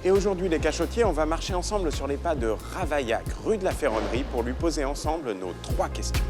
Et aujourd'hui, les cachotiers, on va marcher ensemble sur les pas de Ravaillac, rue de la Ferronnerie, pour lui poser ensemble nos 3 questions.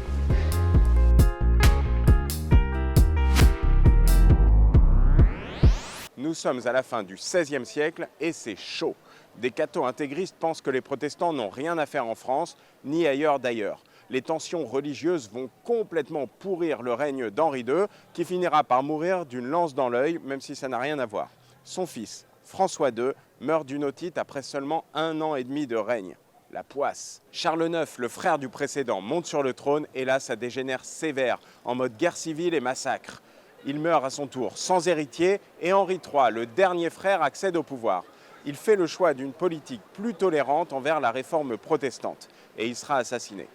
Nous sommes à la fin du XVIe siècle et c'est chaud. Des cathos intégristes pensent que les protestants n'ont rien à faire en France, ni ailleurs d'ailleurs. Les tensions religieuses vont complètement pourrir le règne d'Henri II, qui finira par mourir d'une lance dans l'œil, même si ça n'a rien à voir. Son fils, François II, meurt d'une otite après seulement 1 an et demi de règne. La poisse. Charles IX, le frère du précédent, monte sur le trône et là, ça dégénère sévère, en mode guerre civile et massacre. Il meurt à son tour sans héritier et Henri III, le dernier frère, accède au pouvoir. Il fait le choix d'une politique plus tolérante envers la réforme protestante et il sera assassiné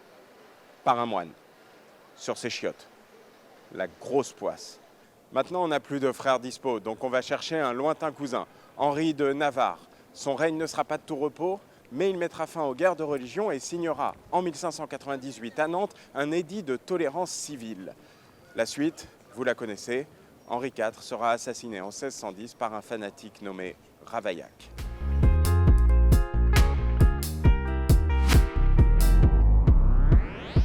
par un moine sur ses chiottes. La grosse poisse. Maintenant, on n'a plus de frères dispo, donc on va chercher un lointain cousin, Henri de Navarre. Son règne ne sera pas de tout repos, mais il mettra fin aux guerres de religion et signera en 1598 à Nantes un édit de tolérance civile. La suite, vous la connaissez, Henri IV sera assassiné en 1610 par un fanatique nommé Ravaillac.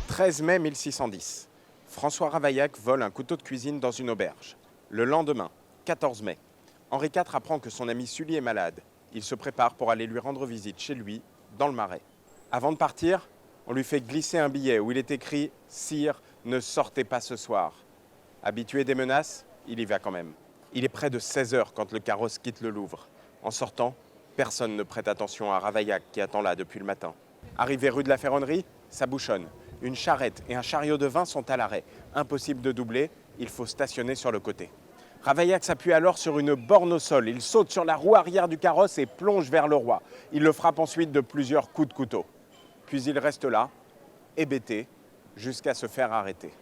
« 13 mai 1610. François Ravaillac vole un couteau de cuisine dans une auberge. Le lendemain, 14 mai, Henri IV apprend que son ami Sully est malade. Il se prépare pour aller lui rendre visite chez lui, dans le Marais. Avant de partir, on lui fait glisser un billet où il est écrit « Sire, ne sortez pas ce soir ». Habitué des menaces, il y va quand même. Il est près de 16 heures quand le carrosse quitte le Louvre. En sortant, personne ne prête attention à Ravaillac qui attend là depuis le matin. Arrivé rue de la Ferronnerie, ça bouchonne. Une charrette et un chariot de vin sont à l'arrêt. Impossible de doubler, il faut stationner sur le côté. Ravaillac s'appuie alors sur une borne au sol. Il saute sur la roue arrière du carrosse et plonge vers le roi. Il le frappe ensuite de plusieurs coups de couteau. Puis il reste là, hébété, jusqu'à se faire arrêter.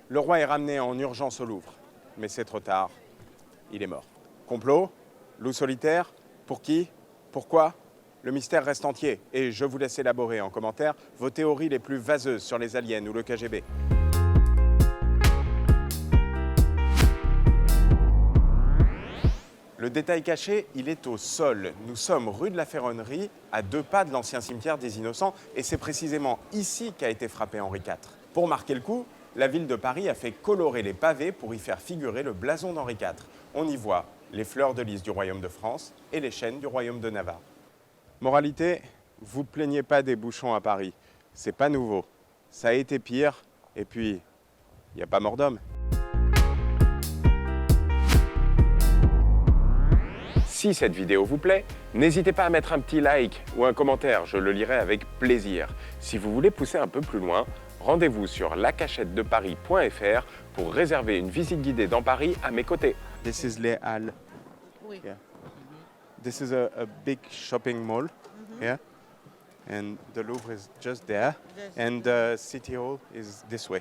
Le roi est ramené en urgence au Louvre. Mais c'est trop tard, il est mort. Complot? Loup solitaire? Pour qui? Pourquoi? Le mystère reste entier et je vous laisse élaborer en commentaire vos théories les plus vaseuses sur les aliens ou le KGB. Le détail caché, il est au sol. Nous sommes rue de la Ferronnerie, à 2 pas de l'ancien cimetière des Innocents, et c'est précisément ici qu'a été frappé Henri IV. Pour marquer le coup, la ville de Paris a fait colorer les pavés pour y faire figurer le blason d'Henri IV. On y voit les fleurs de lys du royaume de France et les chênes du royaume de Navarre. Moralité, vous plaignez pas des bouchons à Paris. C'est pas nouveau. Ça a été pire, et puis, il n'y a pas mort d'homme. Si cette vidéo vous plaît, n'hésitez pas à mettre un petit like ou un commentaire, je le lirai avec plaisir. Si vous voulez pousser un peu plus loin, rendez-vous sur lacachettedeparis.fr pour réserver une visite guidée dans Paris à mes côtés. This is Les Halles. Oui. Yeah. This is a big shopping mall. Yeah. And the Louvre is just there. Just And the City Hall is this way.